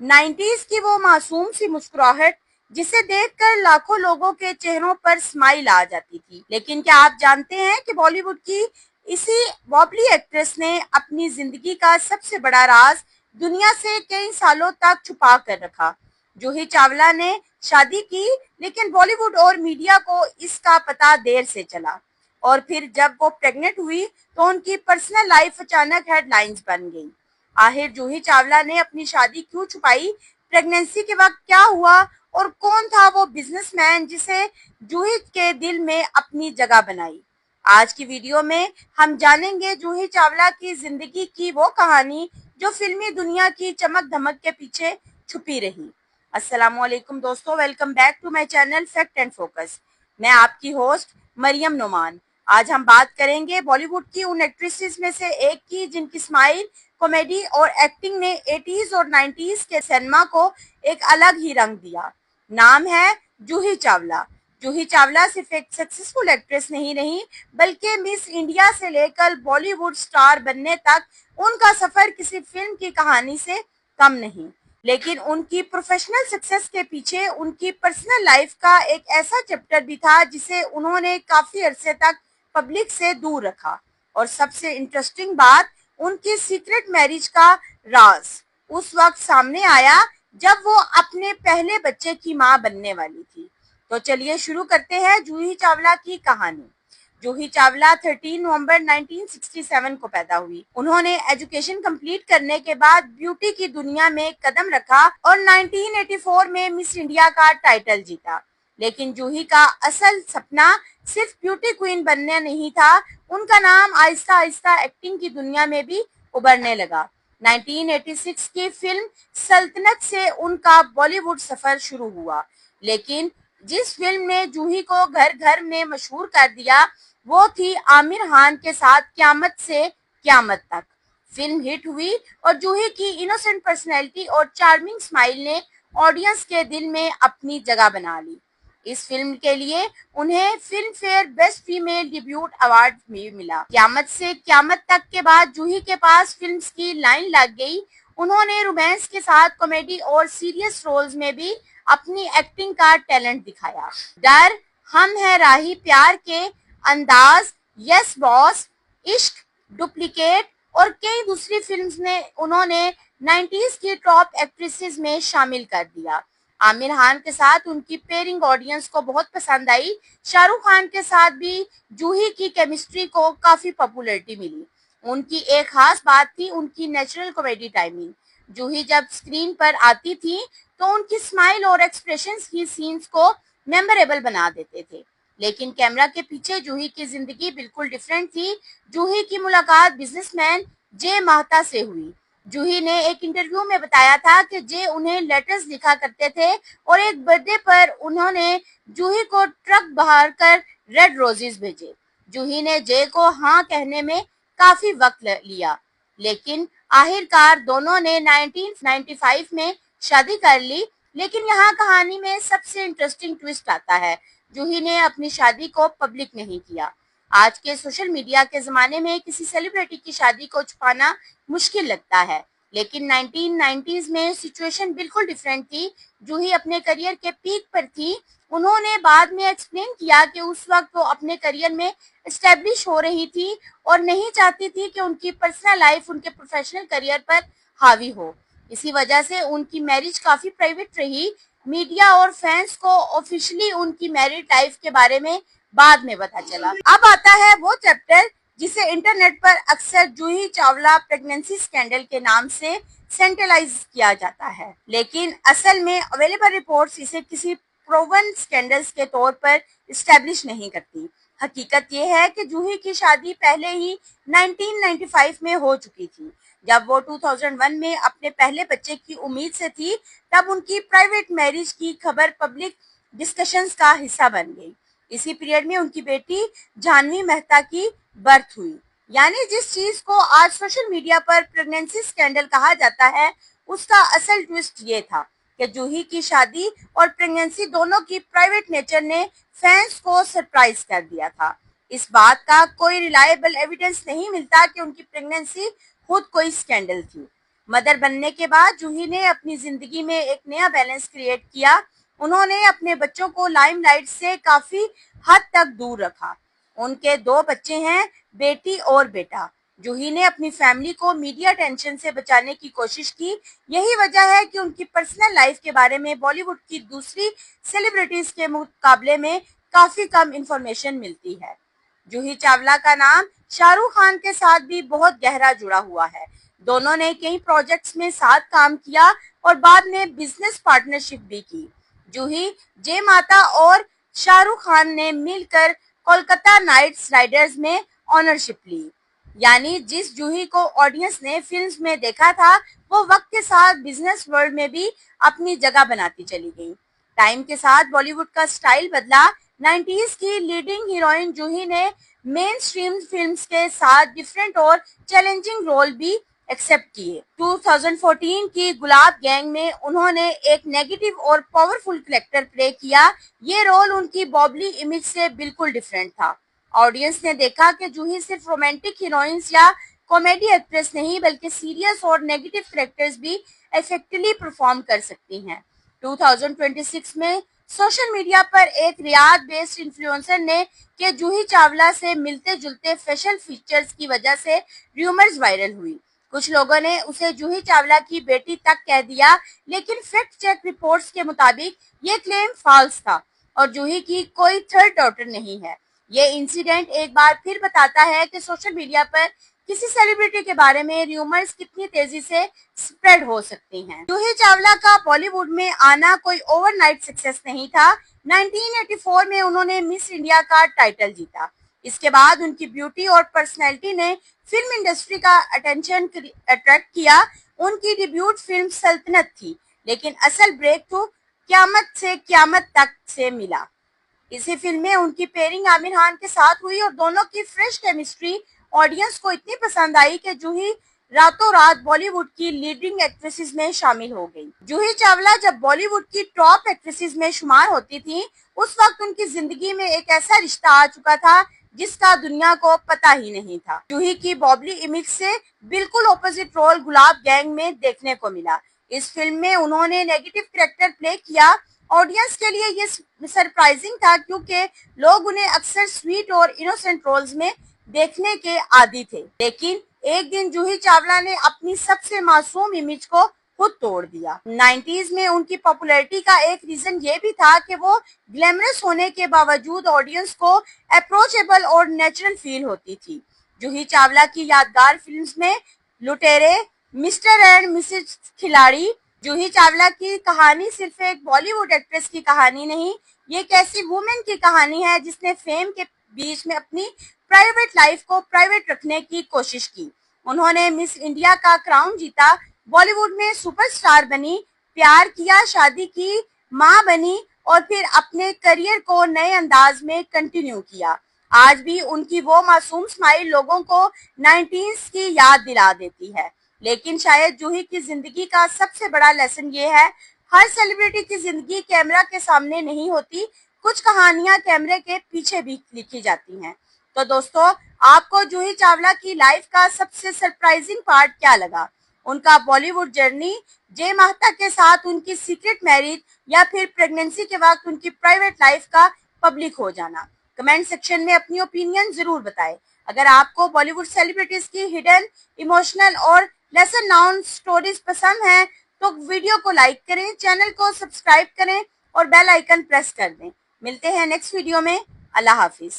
90s की वो मासूम सी मुस्कुराहट जिसे देखकर लाखों लोगों के चेहरों पर स्माइल आ जाती थी। लेकिन क्या आप जानते हैं कि बॉलीवुड की इसी बॉबली एक्ट्रेस ने अपनी जिंदगी का सबसे बड़ा राज दुनिया से कई सालों तक छुपा कर रखा। जूही चावला ने शादी की, लेकिन बॉलीवुड और मीडिया को इसका पता देर से चला। और फिर जब वो प्रेग्नेंट हुई तो उनकी पर्सनल लाइफ अचानक हेडलाइंस बन गई। आखिर जूही चावला ने अपनी शादी क्यों छुपाई, प्रेगनेंसी के वक्त क्या हुआ और कौन था वो बिजनेसमैन जिसे जूही के दिल में अपनी जगह बनाई। आज की वीडियो में हम जानेंगे जूही चावला की जिंदगी की वो कहानी जो फिल्मी दुनिया की चमक धमक के पीछे छुपी रही। अस्सलामुअलैकुम दोस्तों, welcome back to my channel fact and focus. मैं आपकी होस्ट मरियम नोमान। आज हम बात करेंगे बॉलीवुड की उन एक्ट्रेसेस में से एक की जिनकी स्माइल, कॉमेडी और एक्टिंग ने 80s और 90s के सिनेमा को एक अलग ही रंग दिया। नाम है जूही चावला। जूही चावला सिर्फ एक सक्सेसफुल एक्ट्रेस नहीं रही, बल्कि मिस इंडिया से लेकर बॉलीवुड स्टार बनने तक उनका सफर किसी फिल्म की कहानी से कम नहीं। लेकिन उनकी प्रोफेशनल सक्सेस के पीछे उनकी पर्सनल लाइफ का एक ऐसा चैप्टर भी था जिसे उन्होंने काफी अरसे तक पब्लिक से दूर रखा। और सबसे इंटरेस्टिंग बात, उनकी सीक्रेट मैरिज का राज उस वक्त सामने आया जब वो अपने पहले बच्चे की मां बनने वाली थी। तो चलिए शुरू करते हैं जूही चावला की कहानी। जूही चावला 13 नवंबर 1967 को पैदा हुई। उन्होंने एजुकेशन कंप्लीट करने के बाद ब्यूटी की दुनिया में कदम रखा और 1984 में मिस इंडिया का टाइटल जीता। लेकिन जूही का असल सपना सिर्फ ब्यूटी क्वीन बनने नहीं था, उनका नाम आहिस्ता आहिस्ता एक्टिंग की दुनिया में भी उभरने लगा। 1986 की फिल्म सल्तनत से उनका बॉलीवुड सफर शुरू हुआ। लेकिन जिस फिल्म ने जूही को घर घर में मशहूर कर दिया वो थी आमिर खान के साथ क्यामत से क्यामत तक। फिल्म हिट हुई और जूही की इनोसेंट पर्सनैलिटी और चार्मिंग स्माइल ने ऑडियंस के दिल में अपनी जगह बना ली। इस फिल्म के लिए उन्हें film fair best female debut award भी मिला। क्यामत से क्यामत तक के बाद जूही के पास फिल्म्स की लाइन लग गई। उन्होंने रोमांस के साथ कॉमेडी और सीरियस रोल्स में भी अपनी एक्टिंग का टैलेंट दिखाया। डर, हम है राही प्यार के, अंदाज, यस बॉस, इश्क, डुप्लीकेट और कई दूसरी फिल्म्स ने उन्होंने 90s की टॉप एक्ट्रेसेस में शामिल कर दिया। आमिर खान के साथ उनकी पेयरिंग ऑडियंस को बहुत पसंद आई। शाहरुख खान के साथ भी जूही की केमिस्ट्री को काफी पॉपुलैरिटी मिली। उनकी एक खास बात थी उनकी नेचुरल कॉमेडी टाइमिंग। जूही जब स्क्रीन पर आती थी तो उनकी स्माइल और एक्सप्रेशंस ही सीन्स को मेमोरेबल बना देते थे। लेकिन कैमरा के पीछे जूही की जिंदगी बिल्कुल डिफरेंट थी। जूही की मुलाकात बिजनेसमैन जे माहता से हुई। जूही ने एक इंटरव्यू में बताया था कि जे उन्हें लेटर्स लिखा करते थे और एक बर्थडे पर उन्होंने जूही को ट्रक बहार कर रेड रोजेस भेजे। जूही ने जे को हाँ कहने में काफी वक्त लिया, लेकिन आखिरकार दोनों ने 1995 में शादी कर ली। लेकिन यहाँ कहानी में सबसे इंटरेस्टिंग ट्विस्ट आता है। जूही ने अपनी शादी को पब्लिक नहीं किया। आज के सोशल मीडिया के जमाने में किसी सेलिब्रिटी की शादी को छुपाना मुश्किल लगता है, लेकिन 1990s में सिचुएशन बिल्कुल डिफरेंट थी। जूही अपने करियर के पीक पर थी। उन्होंने बाद में एक्सप्लेन किया कि उस वक्त वो अपने करियर में एस्टेब्लिश हो रही थी और नहीं चाहती थी कि उनकी पर्सनल लाइफ उनके प्रोफेशनल करियर पर हावी हो। इसी वजह से उनकी मैरिज काफी प्राइवेट रही। मीडिया और फैंस को ऑफिशियली उनकी मैरिड लाइफ के बारे में बाद में पता चला। अब आता है वो चैप्टर जिसे इंटरनेट पर अक्सर जूही चावला प्रेगनेंसी स्कैंडल के नाम से सेंट्रलाइज किया जाता है, लेकिन असल में अवेलेबल रिपोर्ट्स इसे किसी प्रूवन स्कैंडल्स के तौर पर इस्टेब्लिश नहीं करती। हकीकत यह है कि जूही की शादी पहले ही 1995 में हो चुकी थी। जब वो 2001 में अपने पहले बच्चे की उम्मीद से थी, तब उनकी प्राइवेट मैरिज की खबर पब्लिक डिस्कशंस का हिस्सा बन गई। इसी पीरियड में उनकी बेटी जानवी मेहता की बर्थ हुई। यानी जिस चीज को आज सोशल मीडिया पर प्रेगनेंसी स्कैंडल कहा जाता है, उसका असल ट्विस्ट ये था कि जूही की शादी और प्रेगनेंसी दोनों की प्राइवेट नेचर ने फैंस को सरप्राइज कर दिया था। इस बात का कोई रिलायबल एविडेंस नहीं मिलता कि उनकी प्रेगनेंसी खुद कोई स्कैंडल थी। मदर बनने के बाद जूही ने अपनी जिंदगी में एक नया बैलेंस क्रिएट किया। उन्होंने अपने बच्चों को लाइमलाइट से काफी हद तक दूर रखा। उनके 2 बच्चे हैं, बेटी और बेटा। जूही ने अपनी फैमिली को मीडिया टेंशन से बचाने की कोशिश की। यही वजह है कि उनकी पर्सनल लाइफ के बारे में बॉलीवुड की दूसरी सेलिब्रिटीज के मुकाबले में काफी कम इंफॉर्मेशन मिलती है। जूही चावला का नाम शाहरुख खान के साथ भी बहुत गहरा जुड़ा हुआ है। दोनों ने कई प्रोजेक्ट्स में साथ काम किया और बाद में बिजनेस पार्टनरशिप भी की। जूही, जय माता और शाहरुख खान ने मिलकर कोलकाता नाइट्स राइडर्स में ऑनरशिप ली। यानी जिस जूही को ऑडियंस ने फिल्म्स में देखा था, वो वक्त के साथ बिजनेस वर्ल्ड में भी अपनी जगह बनाती चली गई। टाइम के साथ बॉलीवुड का स्टाइल बदला। 90s की लीडिंग हीरोइन जूही ने मेन स्ट्रीम फिल्म्स के साथ डिफरेंट और चैलेंजिंग रोल भी एक्सेप्ट किए। 2014 की गुलाब गैंग में उन्होंने एक नेगेटिव और पावरफुल कैरेक्टर प्ले किया। ये रोल उनकी बॉबली इमेज से बिल्कुल डिफरेंट था। ऑडियंस ने देखा कि जूही सिर्फ रोमांटिक हीरोइंस या कॉमेडी एक्ट्रेस नहीं, बल्कि सीरियस और नेगेटिव कैरेक्टर्स भी इफेक्टिवली परफॉर्म कर सकती हैं। 2026 में सोशल मीडिया पर एक रियाद बेस्ड इन्फ्लुएंसर ने कि जूही चावला से मिलते जुलते फेशियल फीचर्स की वजह से रूमर्स वायरल हुई। कुछ लोगों ने उसे जूही चावला की बेटी तक कह दिया, लेकिन फैक्ट चेक रिपोर्ट्स के मुताबिक ये क्लेम फॉल्स था और जूही की कोई थर्ड डॉटर नहीं है। ये इंसिडेंट एक बार फिर बताता है कि सोशल मीडिया पर किसी सेलिब्रिटी के बारे में रूमर्स कितनी तेजी से स्प्रेड हो सकती हैं। जूही चावला का बॉलीवुड में आना कोई ओवरनाइट सक्सेस नहीं था। 1984 में उन्होंने मिस इंडिया का टाइटल जीता। इसके बाद उनकी ब्यूटी और पर्सनैलिटी ने फिल्म इंडस्ट्री का अटेंशन अट्रैक्ट किया। उनकी डेब्यूट फिल्म सल्तनत थी, लेकिन असल ब्रेक थ्रू क्यामत से क्यामत तक से मिला। इसी फिल्म में उनकी पेयरिंग आमिर खान के साथ हुई और दोनों की फ्रेश केमिस्ट्री ऑडियंस को इतनी पसंद आई कि जूही रातों रात बॉलीवुड की लीडिंग एक्ट्रेसेस में शामिल हो गई। जूही चावला जब बॉलीवुड की टॉप एक्ट्रेसेस में शुमार होती थी, उस वक्त उनकी जिंदगी में एक ऐसा रिश्ता आ चुका था जिसका दुनिया को पता ही नहीं था। जूही की बॉबली इमेज से बिल्कुल ऑपोजिट रोल गुलाब गैंग में देखने को मिला। इस फिल्म में उन्होंने नेगेटिव कैरेक्टर प्ले किया। ऑडियंस के लिए ये सरप्राइजिंग था क्योंकि लोग उन्हें अक्सर स्वीट और इनोसेंट रोल्स में देखने के आदी थे। लेकिन एक दिन जूही चावला ने अपनी सबसे मासूम इमेज को खुद तोड़ दिया। 90s में उनकी पॉपुलैरिटी का एक रीजन ये भी था कि वो ग्लैमरस होने के बावजूद ऑडियंस को अप्रोचेबल और नेचुरल फील होती थी। जूही चावला की यादगार फिल्म्स में लुटेरे, मिस्टर एंड मिसेस खिलाड़ी। जूही चावला की कहानी सिर्फ एक बॉलीवुड एक्ट्रेस की कहानी नहीं, ये एक ऐसी वुमेन की कहानी है जिसने फेम के बीच में अपनी प्राइवेट लाइफ को प्राइवेट रखने की कोशिश की। उन्होंने मिस इंडिया का क्राउन जीता, बॉलीवुड में सुपरस्टार बनी, प्यार किया, शादी की, माँ बनी और फिर अपने करियर को नए अंदाज में कंटिन्यू किया। आज भी उनकी वो मासूम स्माइल लोगों को 90s की याद दिला देती है। लेकिन शायद जूही की जिंदगी का सबसे बड़ा लेसन ये है, हर सेलिब्रिटी की जिंदगी कैमरा के सामने नहीं होती, कुछ कहानियां कैमरे के पीछे भी लिखी जाती हैं। तो दोस्तों, आपको जूही चावला की लाइफ का सबसे सरप्राइजिंग पार्ट क्या लगा? उनका बॉलीवुड जर्नी, जय माता के साथ उनकी सीक्रेट मैरिज या फिर प्रेगनेंसी के वक्त उनकी प्राइवेट लाइफ का पब्लिक हो जाना? कमेंट सेक्शन में अपनी ओपिनियन जरूर बताएं। अगर आपको बॉलीवुड सेलिब्रिटीज की हिडन, इमोशनल और लेसन नाउन स्टोरीज पसंद हैं, तो वीडियो को लाइक करें, चैनल को सब्सक्राइब करें और बेल आइकन प्रेस कर दें। मिलते हैं नेक्स्ट वीडियो में। अल्लाह हाफिज।